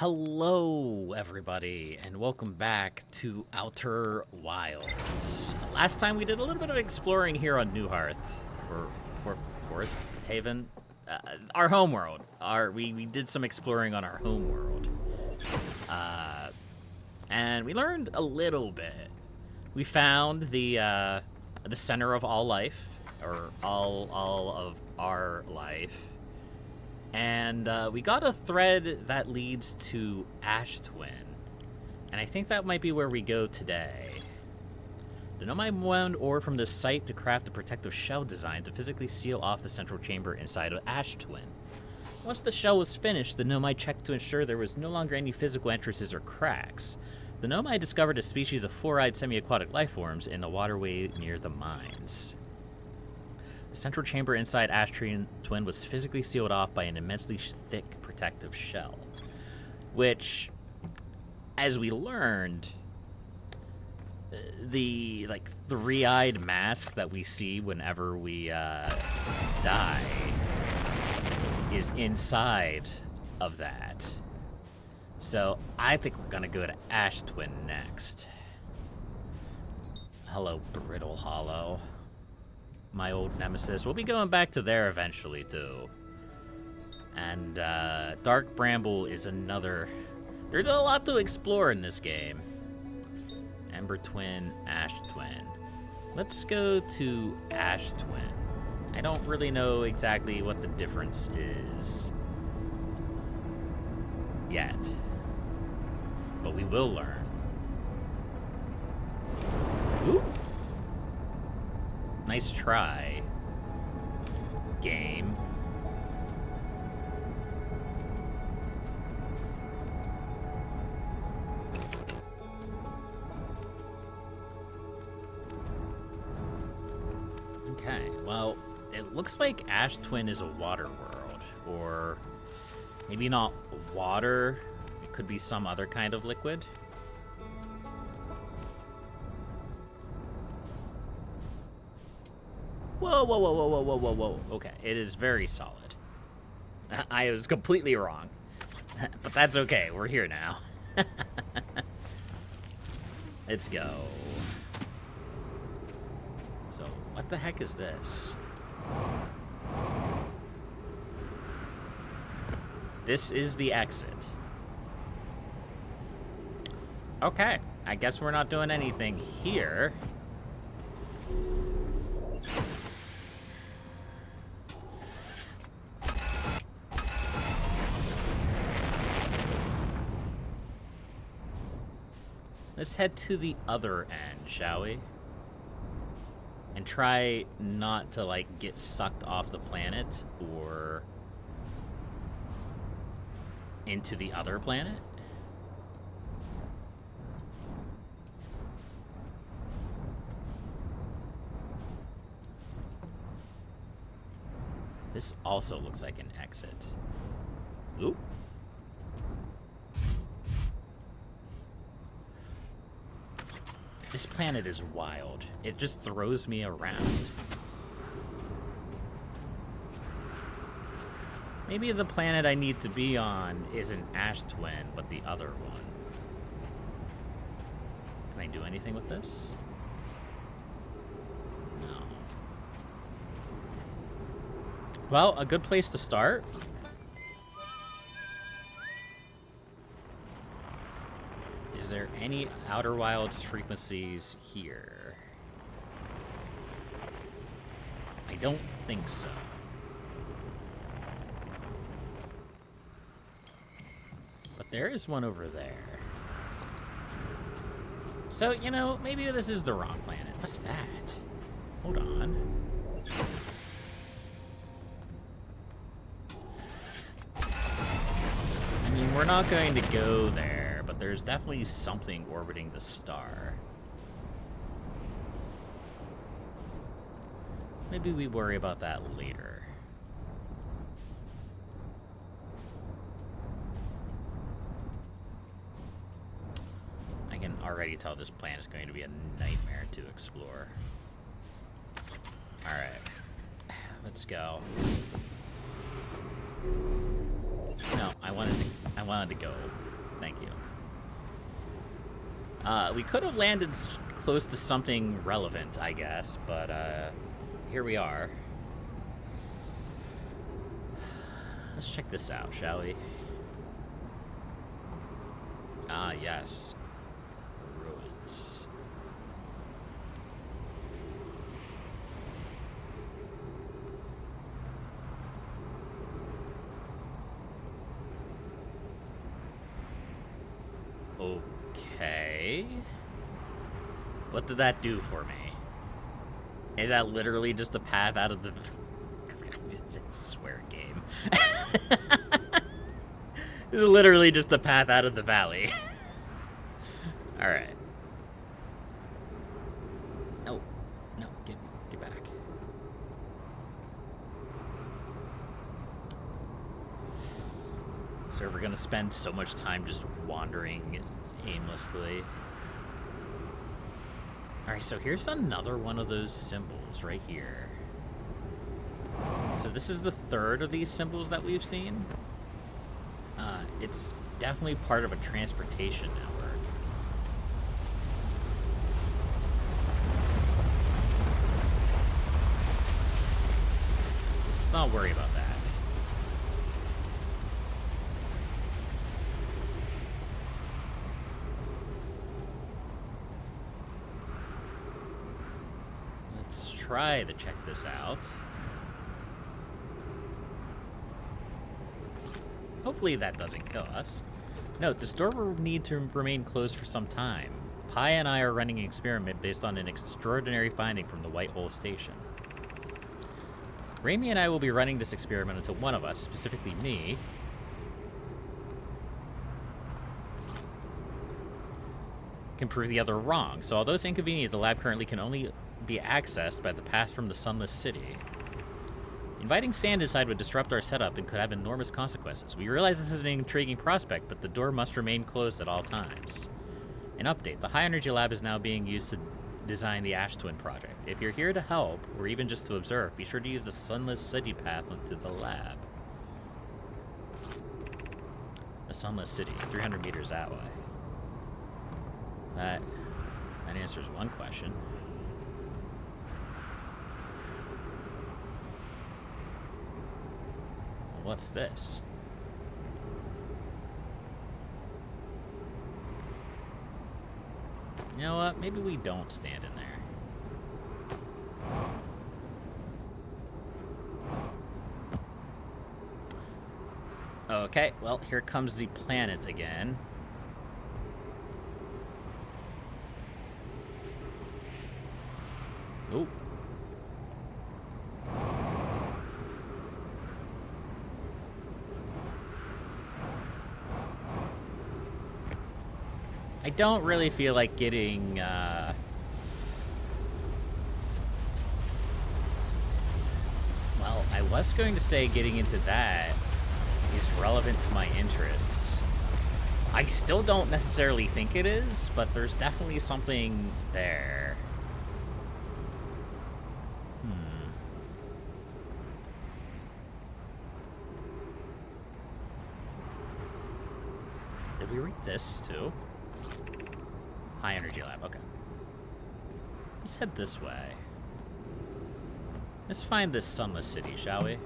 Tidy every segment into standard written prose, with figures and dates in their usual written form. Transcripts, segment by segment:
Hello, everybody, and welcome back to Outer Wilds. Last time we did a little bit of exploring here on New Hearth, or for Forest Haven, our homeworld. We did some exploring on our homeworld, and we learned a little bit. We found the center of all life, or all of our life. And we got a thread that leads to Ash Twin. And I think that might be where we go today. The Nomai wound ore from this site to craft a protective shell design to physically seal off the central chamber inside of Ash Twin. Once the shell was finished, the Nomai checked to ensure there was no longer any physical entrances or cracks. The Nomai discovered a species of four-eyed semi-aquatic life forms in the waterway near the mines. The central chamber inside Ash Twin was physically sealed off by an immensely thick protective shell, which, as we learned, the three-eyed mask that we see whenever we die is inside of that. So I think we're gonna go to Ash Twin next. Hello, Brittle Hollow. My old nemesis. We'll be going back to there eventually, too. And, Dark Bramble is another... There's a lot to explore in this game. Ember Twin, Ash Twin. Let's go to Ash Twin. I don't really know exactly what the difference is yet. But we will learn. Ooh. Nice try, game. Okay, well, it looks like Ash Twin is a water world, or maybe not water, it could be some other kind of liquid. Whoa, whoa, whoa, whoa, whoa, whoa, whoa, whoa. Okay, it is very solid. I was completely wrong. But that's okay, we're here now. Let's go. So, what the heck is this? This is the exit. Okay, I guess we're not doing anything here. Let's head to the other end, shall we? And try not to, get sucked off the planet or into the other planet. This also looks like an exit. Ooh. This planet is wild. It just throws me around. Maybe the planet I need to be on isn't Ash Twin, but the other one. Can I do anything with this? No. Well, a good place to start. Is there any Outer Wilds frequencies here? I don't think so. But there is one over there. So, maybe this is the wrong planet. What's that? Hold on. I mean, we're not going to go there, but there's definitely something orbiting the star. Maybe we worry about that later. I can already tell this planet is going to be a nightmare to explore. Alright. Let's go. No, I wanted to go Thank you. We could have landed close to something relevant, I guess, but here we are. Let's check this out, shall we? Ah, yes. Ruins. Okay. What did that do for me? Is that literally just a path out of the... It's a swear game. It's literally just a path out of the valley. Alright. No. No, get back. So we're gonna spend so much time just wandering aimlessly. Alright, so here's another one of those symbols right here. So this is the third of these symbols that we've seen. It's definitely part of a transportation network. Let's not worry about that. Let's try to check this out. Hopefully that doesn't kill us. Note, this door will need to remain closed for some time. Pi and I are running an experiment based on an extraordinary finding from the White Hole Station. Raimi and I will be running this experiment until one of us, specifically me, can prove the other wrong. So although it's inconvenient, the lab currently can only be accessed by the path from the Sunless City. Inviting sand inside would disrupt our setup and could have enormous consequences. We realize this is an intriguing prospect, but the door must remain closed at all times. An update. The High Energy Lab is now being used to design the Ash Twin project. If you're here to help, or even just to observe, be sure to use the Sunless City path into the lab. The Sunless City, 300 meters that way. That answers one question. What's this? You know what? Maybe we don't stand in there. Okay, well, here comes the planet again. Oh. I don't really feel like getting, well, I was going to say getting into that is relevant to my interests. I still don't necessarily think it is, but there's definitely something there. Did we read this too? High Energy Lab, okay. Let's head this way. Let's find this Sunless City, shall we?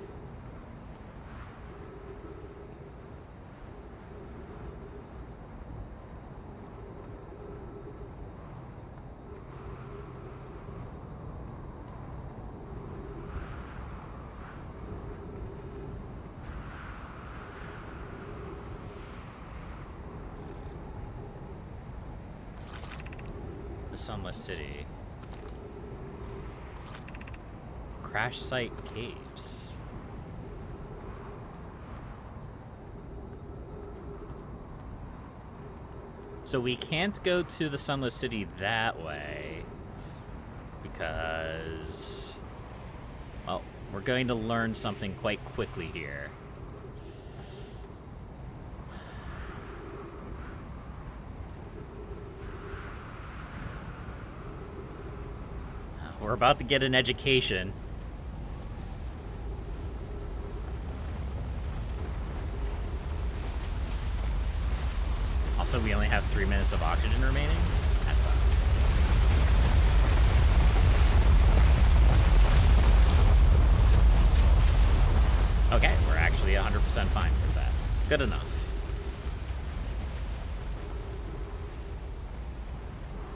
The Sunless City. Crash Site Caves. So we can't go to the Sunless City that way because, well, we're going to learn something quite quickly here. We're about to get an education. Also, we only have 3 minutes of oxygen remaining. That sucks. Okay, we're actually 100% fine with that. Good enough.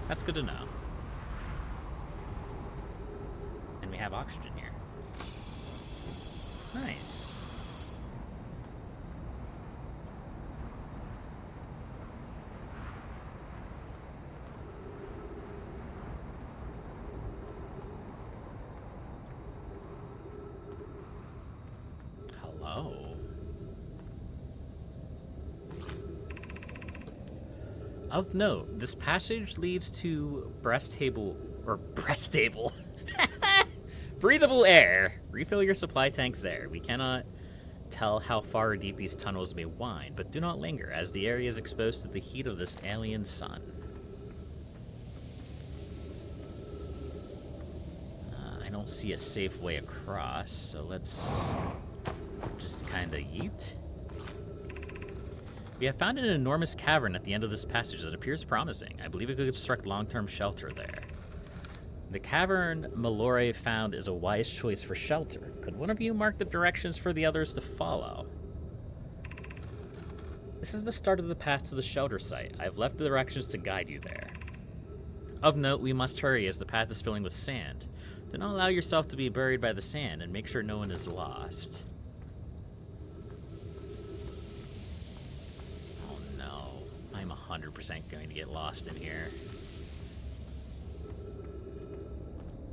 That's good to know. And we have oxygen here. Nice. Hello. Of note, this passage leads to breathable air. Refill your supply tanks there. We cannot tell how far deep these tunnels may wind, but do not linger, as the area is exposed to the heat of this alien sun. I don't see a safe way across, so let's just kind of yeet. We have found an enormous cavern at the end of this passage that appears promising. I believe we could construct long-term shelter there. The cavern Malore found is a wise choice for shelter. Could one of you mark the directions for the others to follow? This is the start of the path to the shelter site. I have left the directions to guide you there. Of note, we must hurry as the path is filling with sand. Do not allow yourself to be buried by the sand, and make sure no one is lost. Oh no, I'm 100% going to get lost in here.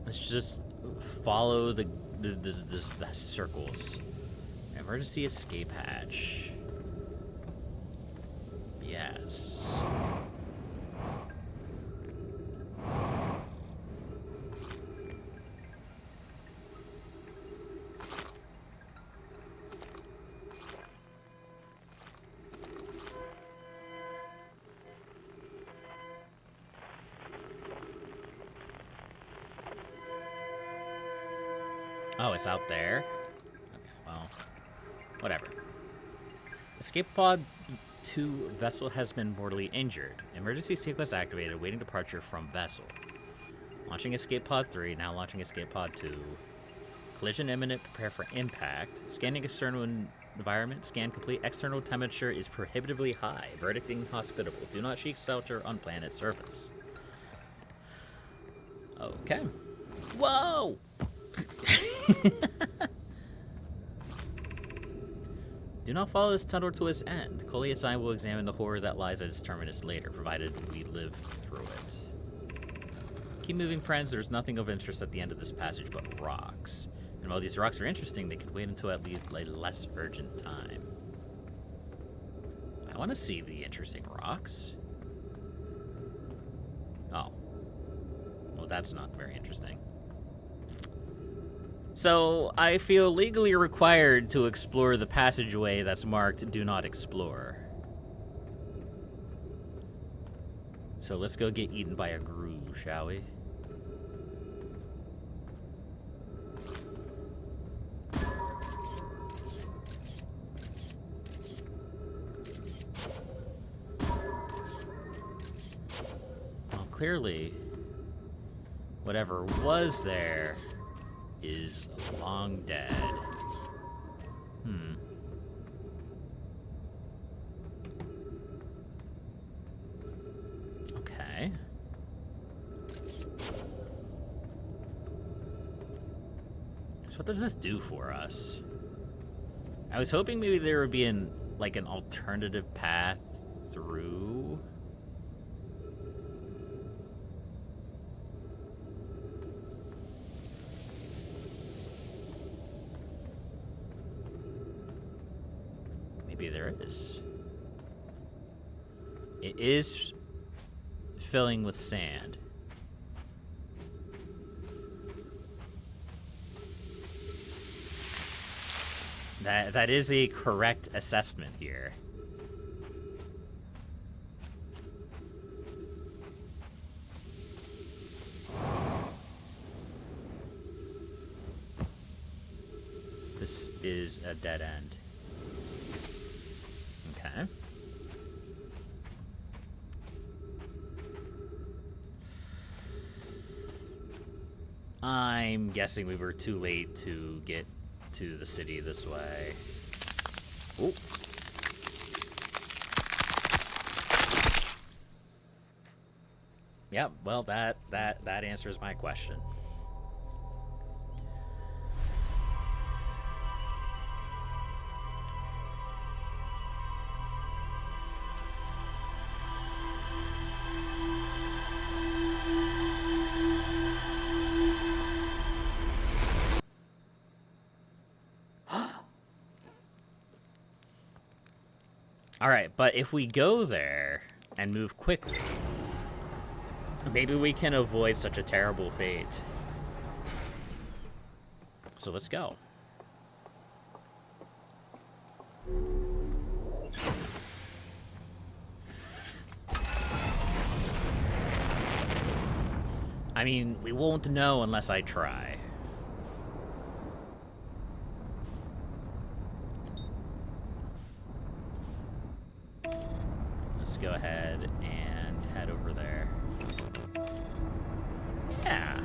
Let's just follow the circles. Emergency escape hatch. Yes. Oh, it's out there? Okay, well, whatever. Escape pod 2 vessel has been mortally injured. Emergency sequence activated, awaiting departure from vessel. Launching escape pod 3, now launching escape pod 2. Collision imminent, prepare for impact. Scanning external environment, scan complete. External temperature is prohibitively high. Verdict inhospitable. Do not seek shelter on planet surface. Okay. Whoa! Do not follow this tunnel to its end. Coley and I will examine the horror that lies at its terminus later, provided we live through it. Keep moving, friends. There's nothing of interest at the end of this passage but rocks. And while these rocks are interesting, they could wait until at least a less urgent time. I want to see the interesting rocks. Oh. Well, that's not very interesting. So, I feel legally required to explore the passageway that's marked Do Not Explore. So let's go get eaten by a grue, shall we? Well, clearly, whatever was there is long dead. Okay. So what does this do for us? I was hoping maybe there would be an alternative path through. Maybe there is. It is filling with sand. That is a correct assessment here. This is a dead end. Okay. I'm guessing we were too late to get to the city this way. Oh. Yep, well, that answers my question. All right, but if we go there and move quickly, maybe we can avoid such a terrible fate. So let's go. I mean, we won't know unless I try. Let's go ahead and head over there. Yeah.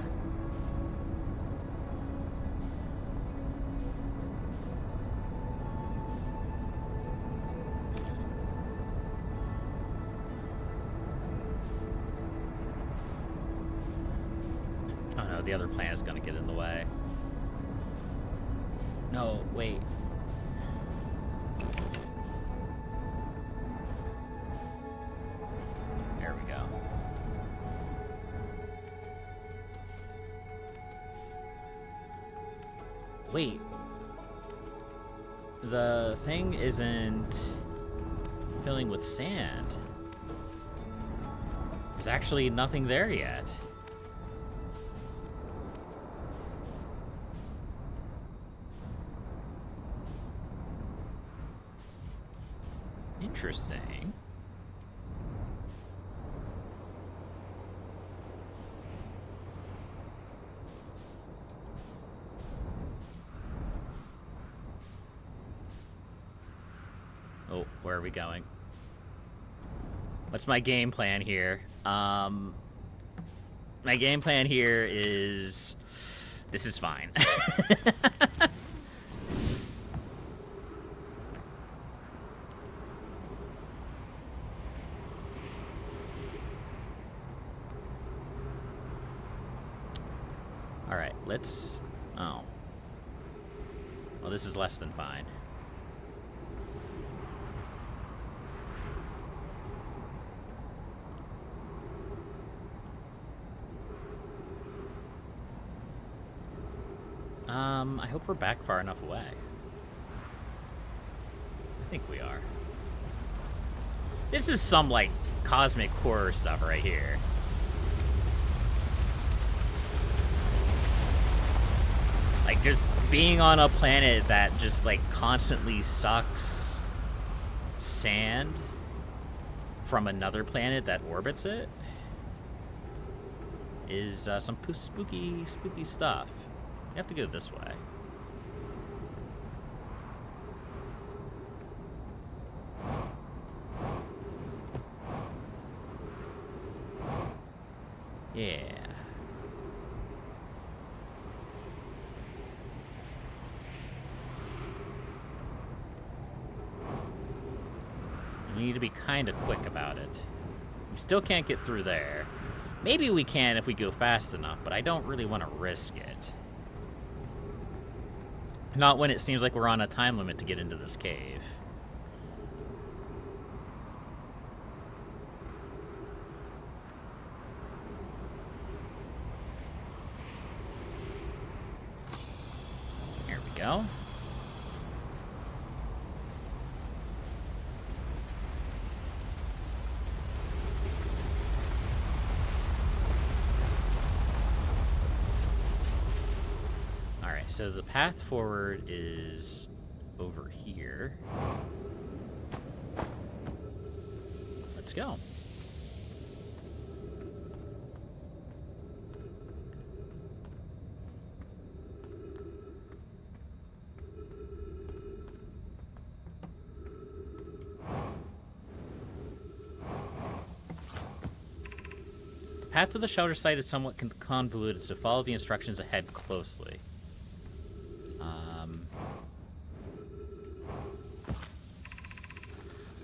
Oh no, the other planet's gonna get in the way. No, wait. There we go. Wait. The thing isn't filling with sand. There's actually nothing there yet. Interesting. Oh, where are we going? What's my game plan here? My game plan here is... This is fine. Alright, let's... Oh. Well, this is less than fine. I hope we're back far enough away. I think we are. This is some, like, cosmic horror stuff right here. Like, just being on a planet that just, like, constantly sucks sand from another planet that orbits it is some spooky stuff. You have to go this way. Yeah. We need to be kind of quick about it. We still can't get through there. Maybe we can if we go fast enough, but I don't really want to risk it. Not when it seems like we're on a time limit to get into this cave. There we go. So the path forward is over here. Let's go. Path to the shelter site is somewhat convoluted, so follow the instructions ahead closely.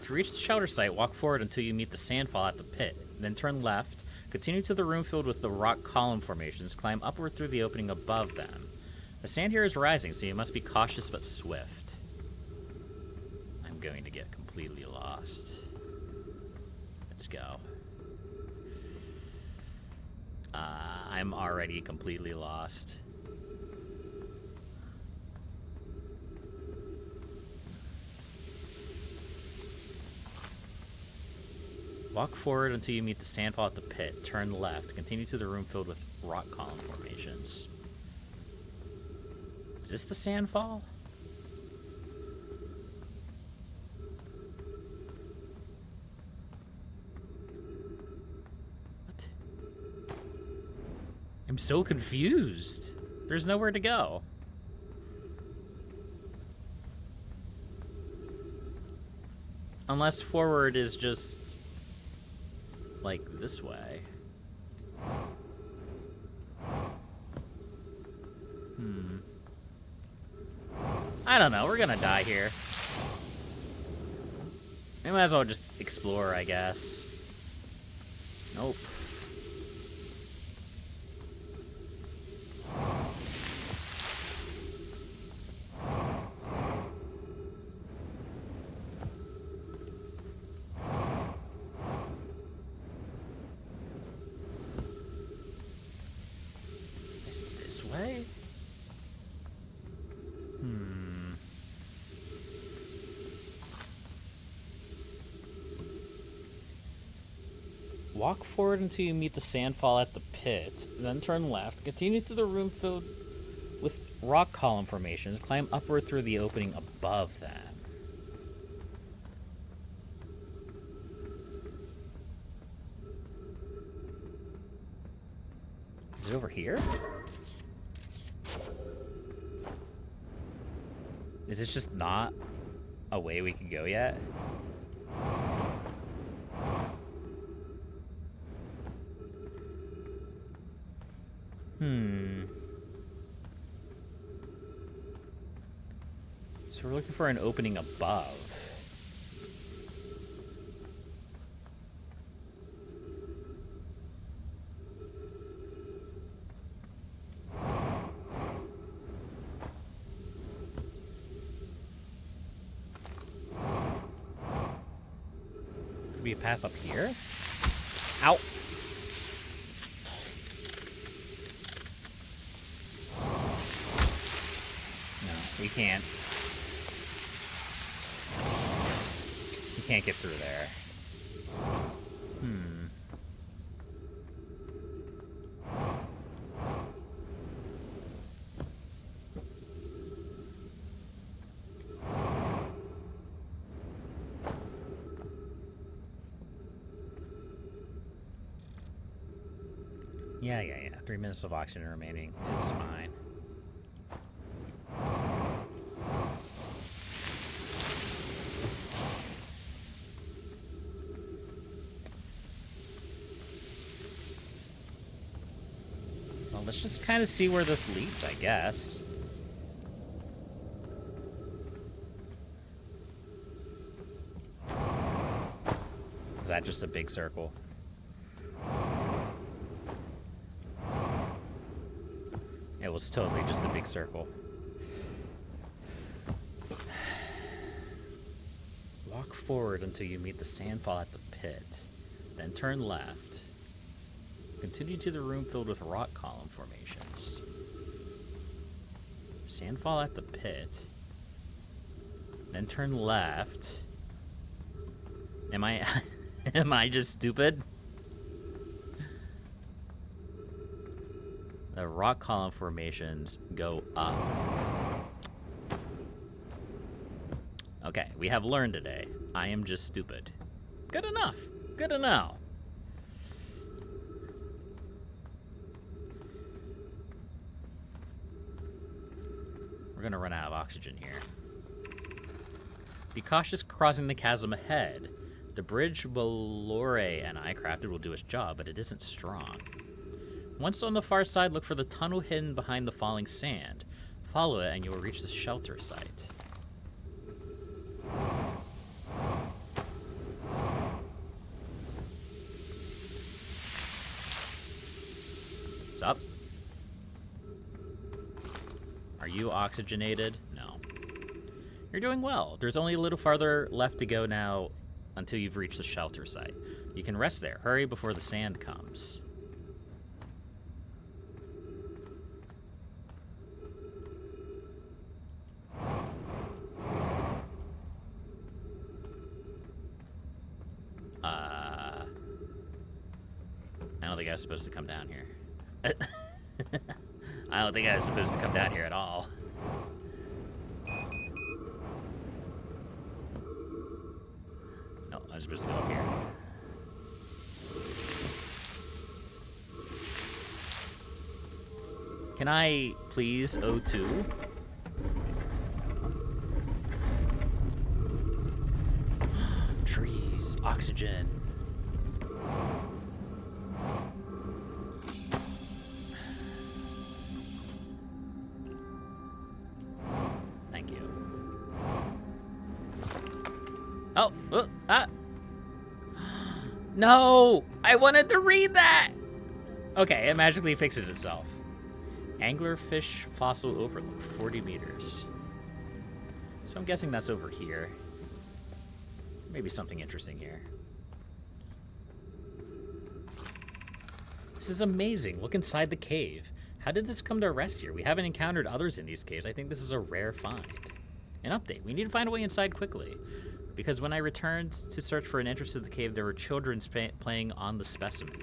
To reach the shelter site, walk forward until you meet the sandfall at the pit. Then turn left, continue to the room filled with the rock column formations, climb upward through the opening above them. The sand here is rising, so you must be cautious but swift. I'm going to get completely lost. Let's go. I'm already completely lost. Walk forward until you meet the sandfall at the pit. Turn left. Continue to the room filled with rock column formations. Is this the sandfall? What? I'm so confused. There's nowhere to go. Unless forward is just... like this way. I don't know, we're gonna die here. We might as well just explore, I guess. Nope. Way? Walk forward until you meet the sandfall at the pit, then turn left, continue to the room filled with rock column formations, climb upward through the opening above them. Is it over here? Is this just not a way we can go yet? So we're looking for an opening above. Be a path up here? Ow! No, we can't. We can't get through there. Yeah. 3 minutes of oxygen remaining. It's fine. Well, let's just kind of see where this leads, I guess. Is that just a big circle? It was totally just a big circle. Walk forward until you meet the sandfall at the pit. Then turn left. Continue to the room filled with rock column formations. Sandfall at the pit. Then turn left. Am I just stupid? The rock column formations go up. Okay, we have learned today. I am just stupid. Good enough. Good to know. We're gonna run out of oxygen here. Be cautious crossing the chasm ahead. The bridge Valore and I crafted will do its job, but it isn't strong. Once on the far side, look for the tunnel hidden behind the falling sand. Follow it and you will reach the shelter site. Sup? Are you oxygenated? No. You're doing well. There's only a little farther left to go now until you've reached the shelter site. You can rest there. Hurry before the sand comes. I don't think I was supposed to come down here. I don't think I was supposed to come down here at all. No, I was supposed to go up here. Can I please O2? Trees, oxygen. Thank you. Oh, no! I wanted to read that! Okay, it magically fixes itself. Anglerfish fossil overlook, 40 meters. So I'm guessing that's over here. Maybe something interesting here. This is amazing. Look inside the cave. How did this come to rest here? We haven't encountered others in these caves. I think this is a rare find. An update. We need to find a way inside quickly. Because when I returned to search for an entrance to the cave, there were children playing on the specimen.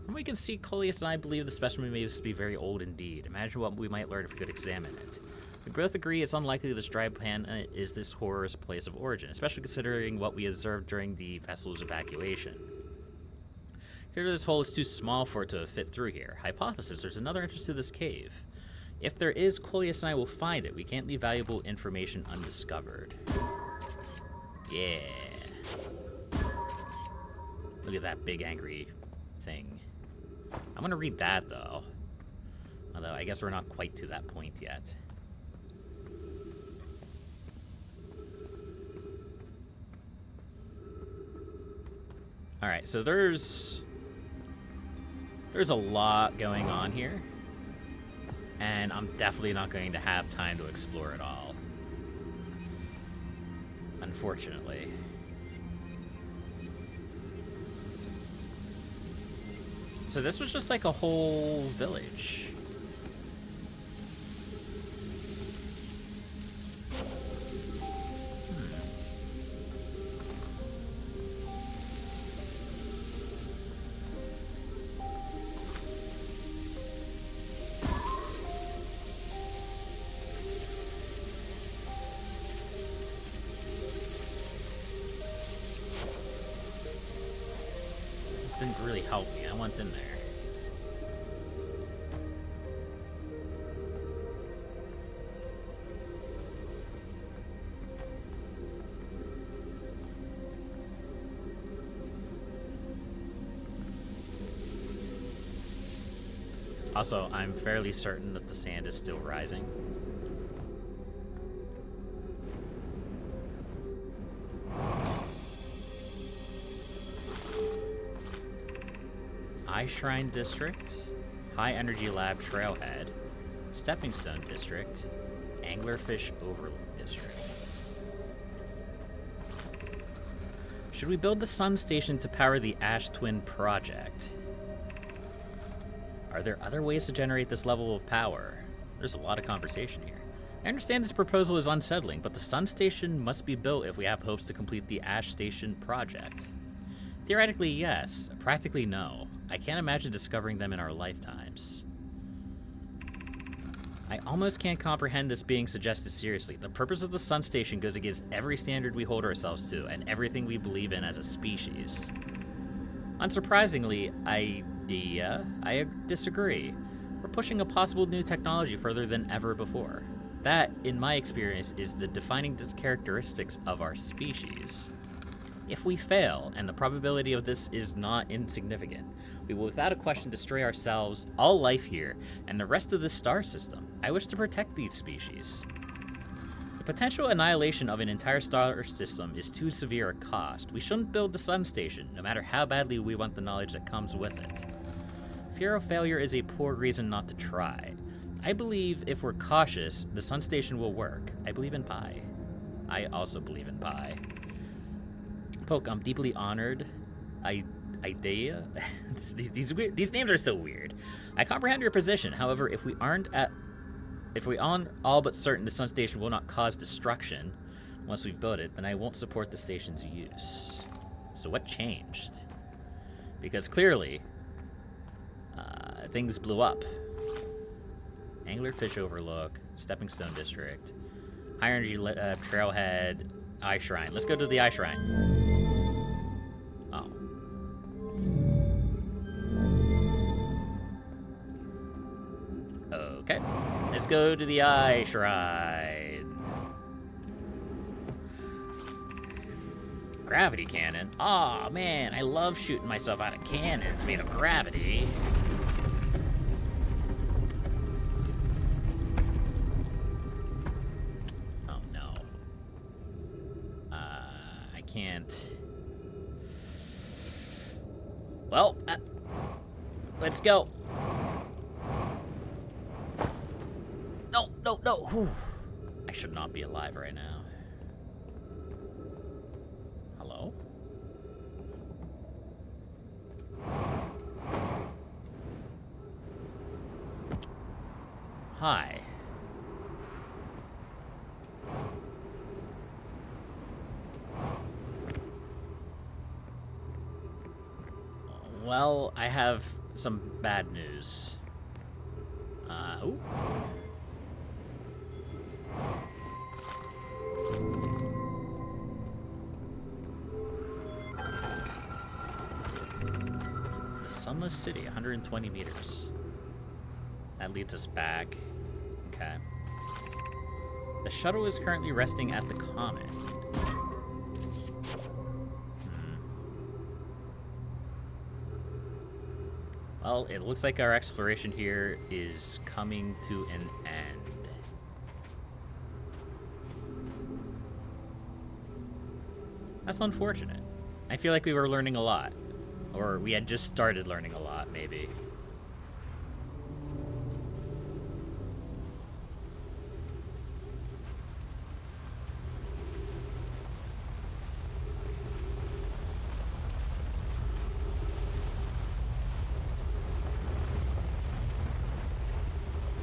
From what we can see, Coleus and I believe the specimen may be very old indeed. Imagine what we might learn if we could examine it. We both agree it's unlikely this dry planet is this horror's place of origin, especially considering what we observed during the vessel's evacuation. Clearly this hole is too small for it to fit through here. Hypothesis, there's another entrance to this cave. If there is, Coleus and I will find it. We can't leave valuable information undiscovered. Yeah. Look at that big angry thing. I'm gonna read that though. Although I guess we're not quite to that point yet. Alright, so there's a lot going on here. And I'm definitely not going to have time to explore it all. Unfortunately. So this was just like a whole village. Didn't really help me. I went in there. Also, I'm fairly certain that the sand is still rising. Eye Shrine District, High Energy Lab Trailhead, Stepping Stone District, Anglerfish Overlook District. Should we build the sun station to power the Ash Twin project? Are there other ways to generate this level of power? There's a lot of conversation here. I understand this proposal is unsettling, but the sun station must be built if we have hopes to complete the Ash Station project. Theoretically, yes. Practically, no. I can't imagine discovering them in our lifetimes. I almost can't comprehend this being suggested seriously. The purpose of the sun station goes against every standard we hold ourselves to and everything we believe in as a species. Unsurprisingly, I disagree. We're pushing a possible new technology further than ever before. That, in my experience, is the defining characteristics of our species. If we fail, and the probability of this is not insignificant, we will without a question destroy ourselves, all life here, and the rest of this star system. I wish to protect these species. The potential annihilation of an entire star system is too severe a cost. We shouldn't build the sun station, no matter how badly we want the knowledge that comes with it. Fear of failure is a poor reason not to try. I believe if we're cautious, the sun station will work. I believe in pie. I also believe in pie. Poke, I'm deeply honored. Idea? These names are so weird. I comprehend your position. However, if we aren't all but certain the sun station will not cause destruction once we've built it, then I won't support the station's use. So what changed? Because clearly, things blew up. Anglerfish Overlook, Stepping Stone District, High Energy Trailhead, Eye Shrine. Let's go to the Eye Shrine. Oh. Okay. Let's go to the Eye Shrine. Gravity cannon. Aw, oh, man, I love shooting myself out of cannons made of gravity. Can't. Well, let's go. No. Whew. I should not be alive right now. Hello? Hi. Well, I have some bad news. Ooh. The Sunless City, 120 meters. That leads us back. Okay. The shuttle is currently resting at the Comet. Well, it looks like our exploration here is coming to an end. That's unfortunate. I feel like we were learning a lot. Or we had just started learning a lot, maybe.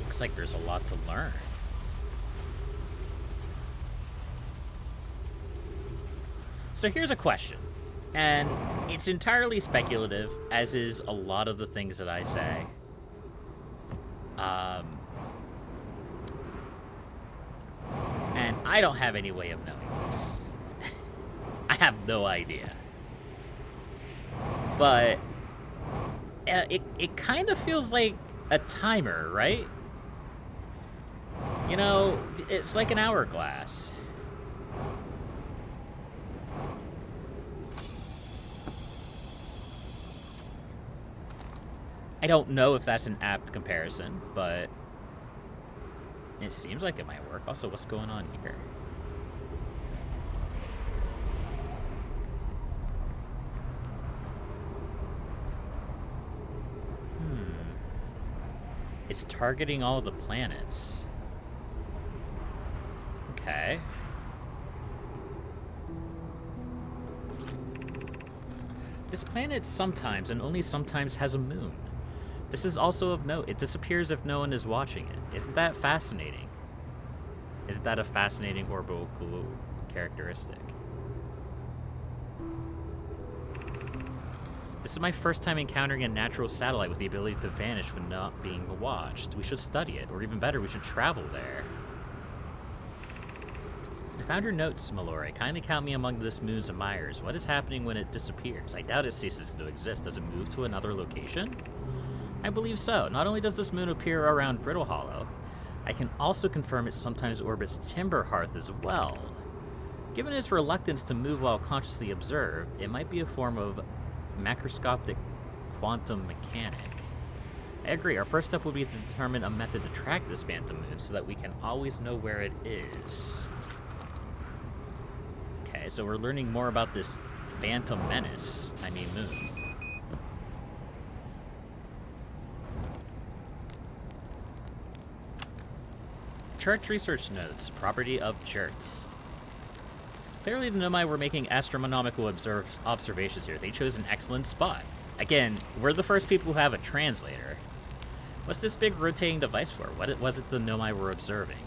Looks like there's a lot to learn. So here's a question, and it's entirely speculative, as is a lot of the things that I say. And I don't have any way of knowing this. I have no idea. But it kind of feels like a timer, right? You know, it's like an hourglass. I don't know if that's an apt comparison, but it seems like it might work. Also, what's going on here? It's targeting all the planets. Okay. This planet sometimes, and only sometimes, has a moon. This is also of note. It disappears if no one is watching it. Isn't that fascinating? Isn't that a fascinating orbital characteristic? This is my first time encountering a natural satellite with the ability to vanish when not being watched. We should study it, or even better, we should travel there. I found your notes, Mallory. Kindly count me among this moon's admirers. What is happening when it disappears? I doubt it ceases to exist. Does it move to another location? I believe so. Not only does this moon appear around Brittle Hollow, I can also confirm it sometimes orbits Timber Hearth as well. Given its reluctance to move while consciously observed, it might be a form of macroscopic quantum mechanic. I agree. Our first step would be to determine a method to track this phantom moon so that we can always know where it is. Okay, so we're learning more about this phantom menace. I mean moon. Church research notes, property of Jerts. Clearly the Nomai were making astronomical observations here. They chose an excellent spot. Again, we're the first people who have a translator. What's this big rotating device for? What was it the Nomai were observing?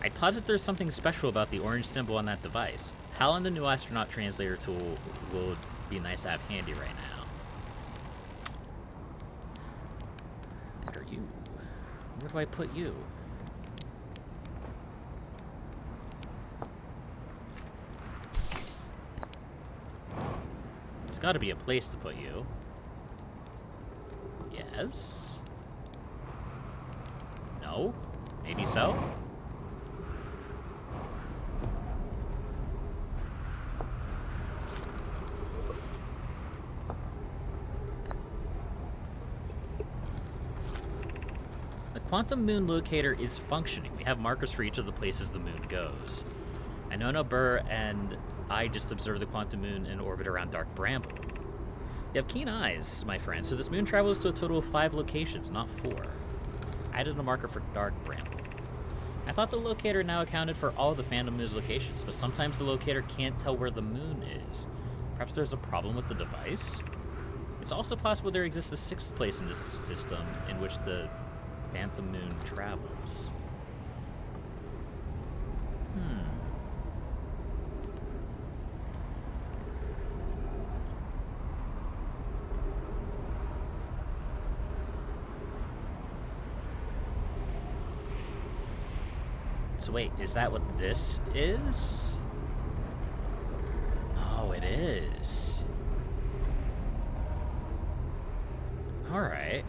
I'd posit there's something special about the orange symbol on that device. Hal and the new astronaut translator tool will be nice to have handy right now. What are you? Where do I put you? There's got to be a place to put you. Yes. No? Maybe so? The quantum moon locator is functioning. We have markers for each of the places the moon goes. Anono, Burr, and I just observed the quantum moon in orbit around Dark Bramble. You have keen eyes, my friend, so this moon travels to a total of 5 locations, not 4. I added a marker for Dark Bramble. I thought the locator now accounted for all of the Phantom Moon's locations, but sometimes the locator can't tell where the moon is. Perhaps there's a problem with the device? It's also possible there exists a 6th place in this system in which the Phantom Moon travels. So wait, is that what this is? Oh, it is. Alright.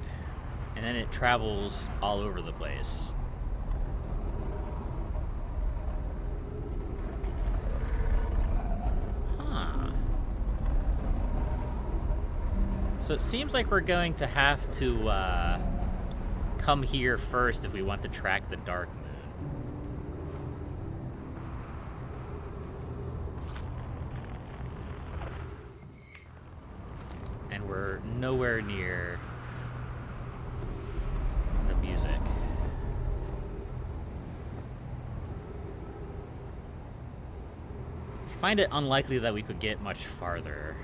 And then it travels all over the place. Huh. So it seems like we're going to have to come here first if we want to track the Dark Moon. And we're nowhere near the music. I find it unlikely that we could get much farther.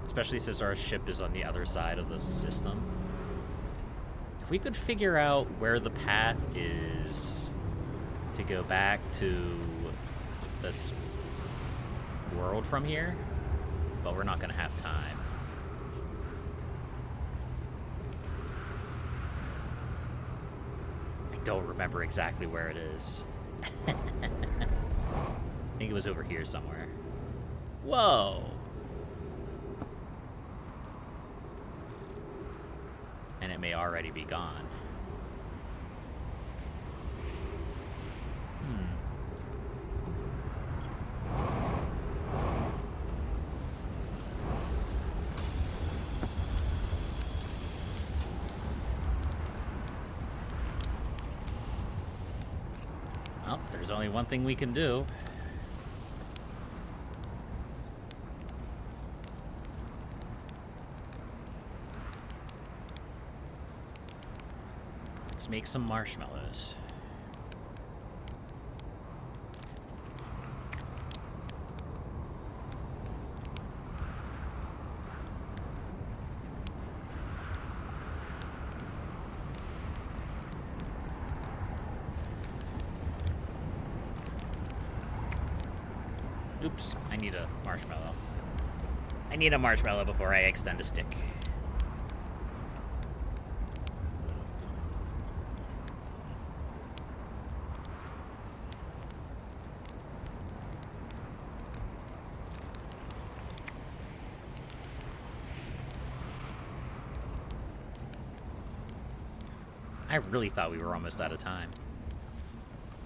Especially since our ship is on the other side of the system. If we could figure out where the path is to go back to this world from here, but we're not going to have time. I don't remember exactly where it is. I think it was over here somewhere. Whoa! And it may already be gone. Well, there's only one thing we can do. Let's make some marshmallows. Oops, I need a marshmallow. I need a marshmallow before I extend a stick. I really thought we were almost out of time.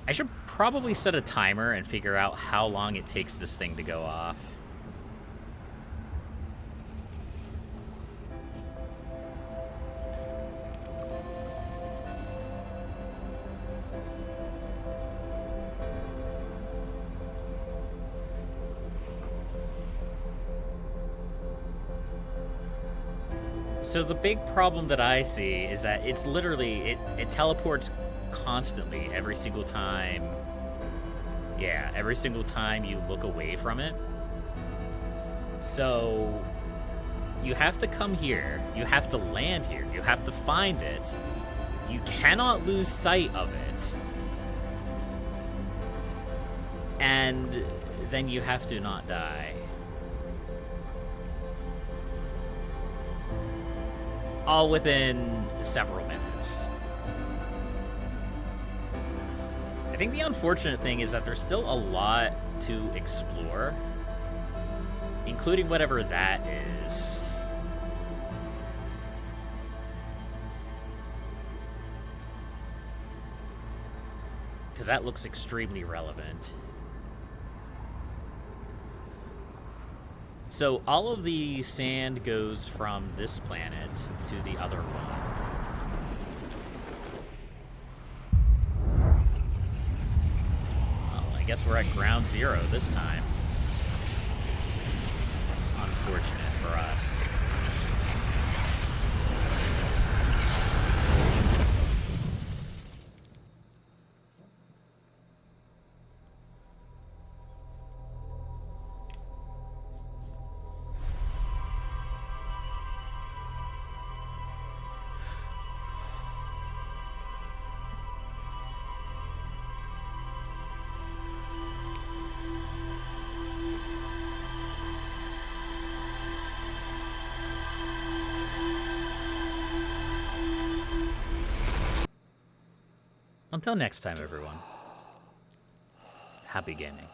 I should probably set a timer and figure out how long it takes this thing to go off. So the big problem that I see is that it's literally, it teleports constantly every single time. Yeah, every single time you look away from it. So you have to come here, you have to land here, you have to find it. You cannot lose sight of it. And then you have to not die. All within several minutes. I think the unfortunate thing is that there's still a lot to explore, including whatever that is. Because that looks extremely relevant. So all of the sand goes from this planet to the other one. Well, I guess we're at ground zero this time. That's unfortunate for us. Until next time, everyone. Happy gaming.